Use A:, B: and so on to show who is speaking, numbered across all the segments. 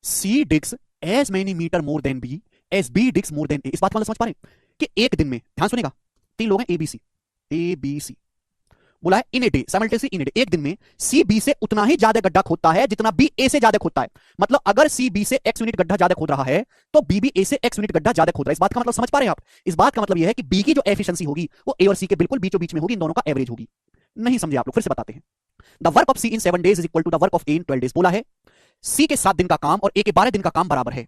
A: C digs as many meter more than B as B digs more than A. इस बात को मतलब समझ पा रहे हैं कि एक दिन में, ध्यान सुनेगा, तीन लोग हैं ए बी सी बोला है in a day, simultaneously in a day, एक दिन में सी बी से उतना ही ज्यादा गड्ढा खोदता है जितना बी ए से ज्यादा खोदता है। मतलब अगर सी बी से एक्स यूनिट गड्ढा ज्यादा खोद रहा है तो बी भी ए से एक्स यूनिट गड्ढा ज्यादा खोद रहा है। इस बात का मतलब समझ पा रहे हैं आप? इस बात का मतलब यह है कि बी की जो एफिशिएंसी होगी वो ए और सी के बिल्कुल बीचों बीच में होगी, इन दोनों का एवरेज होगी। नहीं समझे आप लोग? फिर से बताते हैं। The work of C in 7 days is equal to the work of A in 12 days। बोला है सी के 7 दिन का काम और ए के 12 दिन का काम बराबर है।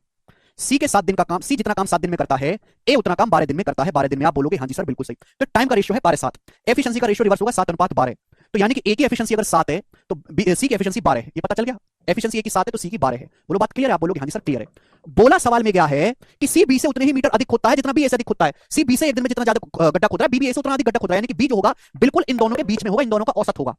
A: सी के 7 दिन का काम, सी जितना काम 7 दिन में करता है, ए उतना काम 12 दिन में करता है। 12 दिन में आप बोलोगे हाँ जी सर बिल्कुल सही। तो टाइम का रेशियो है 12:7, एफिशिएंसी का रेशियो रिवर्स होगा 7:12। तो यानी कि ए की एफिशिएंसी अगर 7 है तो सी की एफिशिएंसी 12 है। ये पता चल गया? एफिशिएंसी ए की 7 है तो सी की 12 है। बोलो बात क्लियर है? आप बोलोगे हाँ जी सर क्लियर है। बोला सवाल में गया है कि सी बी से उतने ही मीटर अधिक खोदता है जितना बी ए से अधिक खोदता है। सी बी से एक दिन में जितना ज्यादा गड्ढा खोद रहा है, बी ए से उतना अधिक गड्ढा खोद रहा है। यानी कि बी जो होगा बिल्कुल इन दोनों के बीच में होगा, इन दोनों का औसत होगा।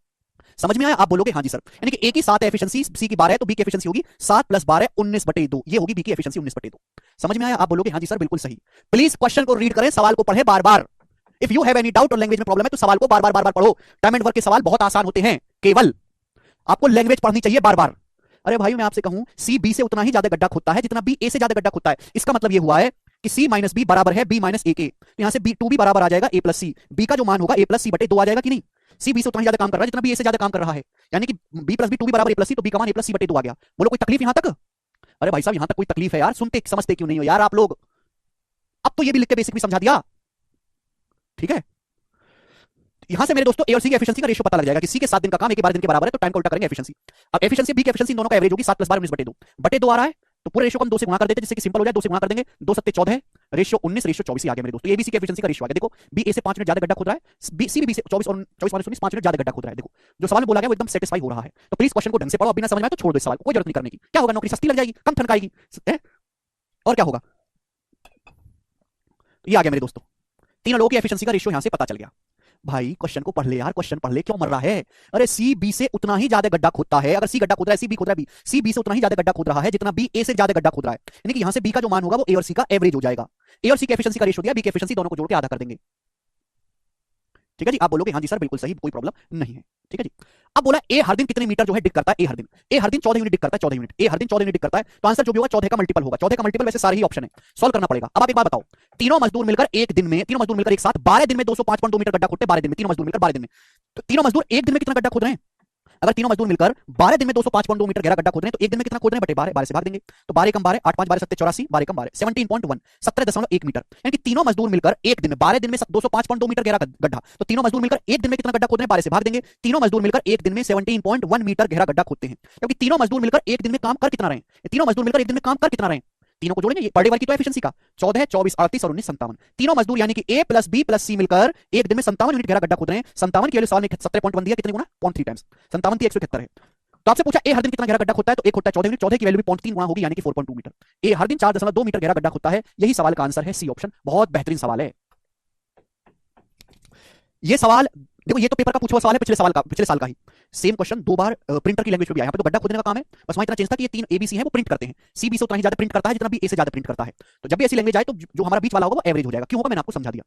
A: समझ में आया? आप बोलोगे हाँ जी सर। यानी कि ए की 7 है एफिशिएंसी, सी की 12 है, तो बी की एफिशिएंसी होगी 7 + 12 19/2। ये होगी बी की एफिशिएंसी 19/2। समझ में आया? आप बोलोगे हाँ जी सर बिल्कुल सही। प्लीज क्वेश्चन को रीड करें, सवाल को पढ़े बार बार। If you have any doubt और लैंग्वेज में प्रॉब्लम है तो सवाल को बार बार पढ़ो। टाइम एंड वर्क के सवाल बहुत आसान होते हैं, केवल आपको लैंग्वेज पढ़नी चाहिए बार बार। अरे भाई मैं आपसे कहूं सी बी से उतना ही ज्यादा गड्ढा खोदता है जितना बी ए से ज्यादा गड्ढा खोदता है। इसका मतलब ये हुआ है कि सी माइनस बी बराबर है बी माइनस ए के। तो यहां से बी टू बी बराबर आ जाएगा ए प्लस सी। बी का जो मान होगा ए प्लस सी बटे 2 आ जाएगा कि नहीं? सी बी से उतना ही ज्यादा काम कर रहा है जितना बी ए से ज्यादा काम कर रहा है। यानी कि B plus B to B बराबर ए प्लस सी, तो बी का मान ए प्लस सी बटे 2 आ गया। बोलो कोई तकलीफ यहां तक? अरे भाई साहब यहां तक कोई तकलीफ है यार? सुनते समझते क्यों नहीं हो यार आप लोग? अब तो ये भी लिख के बेसिक भी समझा दिया। ठीक है, यहां से मेरे दोस्तों ए और सी की एफिशिएंसी का रेशियो पता लग जाएगा कि सी के 7 दिन का काम ए के 12 दिन के बराबर है, तो टाइम का उल्टा करेंगे एफिशिएंसी। अब एफिशिएंसी बी की एफिशिएंसी दोनों का एवरेज होगी 7 + 12 19/2। बटे 2 आ रहा है तो पूरे रेशियो को हम 2 से गुणा कर देते हैं जिससे कि सिंपल हो जाए। 2 से गुणा कर देंगे, 2 7 14 रेशियो 19 रेशियो 24 आ गया मेरे दोस्तों। एबीसी की एफिशिएंसी का रेशियो आ गया। देखो बी ए से 5 मिनट ज्यादा गड्ढा खोद रहा है, बी सी भी बी से 24 और 24 - 19 5 मिनट ज्यादा गड्ढा खोद रहा है। देखो जो सवाल में बोला गया वो एकदम सेटिस्फाई हो रहा है। तो प्लीज क्वेश्चन को ढंग से पढ़ो, अब बिना समझ में आए तो छोड़ दो इस सवाल को, कोई जरूरत नहीं करने की। क्या होगा? नौकरी सस्ती लग जाएगी, कम ठनकाएगी और क्या होगा? ये आ गया मेरे दोस्तों, तीनों लोगों की एफिशिएंसी का रेशियो यहां से पता चल गया। भाई क्वेश्चन को पढ़ ले यार, क्वेश्चन पढ़ ले, क्यों मर रहा है? अरे सी बी से उतना ही ज्यादा गड्ढा खोदता है। अगर सी गड्ढा खोद रहा है, सी बी खोद रहा है, बी सी बी से उतना ही ज्यादा गड्ढा खोद रहा है जितना बी ए से ज्यादा गड्ढा खोद रहा है। यानी कि यहां से बी का जो मान होगा वो ए और सी का एवरेज हो जाएगा। ए और सी की एफिशिएंसी का रेशियो दिया, बी की एफिशिएंसी, दोनों को जोड़ के आधा कर देंगे। ठीक है जी, आप बोलोगे हाँ जी सर बिल्कुल सही, कोई प्रॉब्लम नहीं है। ठीक है जी। अब बोला ए हर दिन कितने मीटर जो है डिग करता है? ए हर दिन 14 यूनिट डिग करता है, 14 यूनिट। ए हर दिन 14 यूनिट डिग करता है, तो आंसर जो भी होगा 14 का मल्टीपल होगा। 14 का मल्टीपल वैसे सारे ही ऑप्शन है, सॉल्व करना पड़ेगा। अब आप एक बात बताओ, तीनों मजदूर मिलकर एक साथ 12 दिन में 205.2 मीटर गड्ढा खोदते हैं। 12 दिन में तीनों मजदूर मिलकर 12 दिन में, तो तीनों मजदूर एक दिन में कितना गड्ढा खोद रहे हैं? अगर तीनों मजदूर मिलकर 12 दिन में 205.2 मीटर गहरा गड्ढा खोद रहे हैं तो एक दिन में कितना खोद रहे हैं? बटे 12, 12 से भाग देंगे तो 12 कम 12 8 5 12 7 84, 12 कम 12 17.1 17.1 मीटर। यानी कि तीनों मजदूर मिलकर एक दिन में 12 दिन में 205.2 मीटर गहरा गड्ढा, तो तीनों मजदूर मिलकर एक दिन में कितना गड्ढा खोद रहे हैं? 12 से भाग देंगे। तीनों मजदूर मिलकर एक दिन में 17.1 मीटर गहरा गड्ढा खोदते हैं, क्योंकि तीनों मजदूर मिलकर एक दिन में काम कर कितना रहे हैं? तीनों मजदूर मिलकर एक दिन में काम कर कितना रहे हैं? तीनों को जोड़ेंगे, ये पर डे वर्क की तो एफिशिएंसी का 14 24 38 और 19 57। तीनों मजदूर यानी कि ए प्लस बी प्लस सी मिलकर एक दिन में 57 यूनिट गहरा गड्ढा खोद रहे हैं। 57 की वैल्यू सवाल ने 17.1 दिया, कितने गुना? 0.3 टाइम्स। 57 की 171 है। तो आपसे पूछा ए हर दिन कितना गहरा गड्ढा खोदता है, तो एक होता है 14 यूनिट, 14 की वैल्यू भी 0.3 गुना होगी यानी कि 4.2 मीटर। ए हर दिन 4.2 मीटर गहरा गड्ढा खोदता है। यही सवाल का आंसर है सी ऑप्शन। बहुत बेहतरीन सवाल है ये सवाल। देखो ये तो पेपर का पूछा हुआ सवाल है, पिछले साल का ही सेम क्वेश्चन 2 बार प्रिंटर की लैंग्वेज में भी आया। यहाँ पे तो गड्ढा खोदने का काम है, बस वहां इतना चेंज था कि ये 3 एबीसी है वो प्रिंट करते हैं। सी बी से उतना ही ज्यादा प्रिंट करता है जितना बी ए से ज्यादा प्रिंट करता है। तो जब भी ऐसी लैंग्वेज आए तो जो हमारा बीच वाला होगा वो एवरेज हो जाएगा। क्यों होगा मैंने आपको समझा दिया।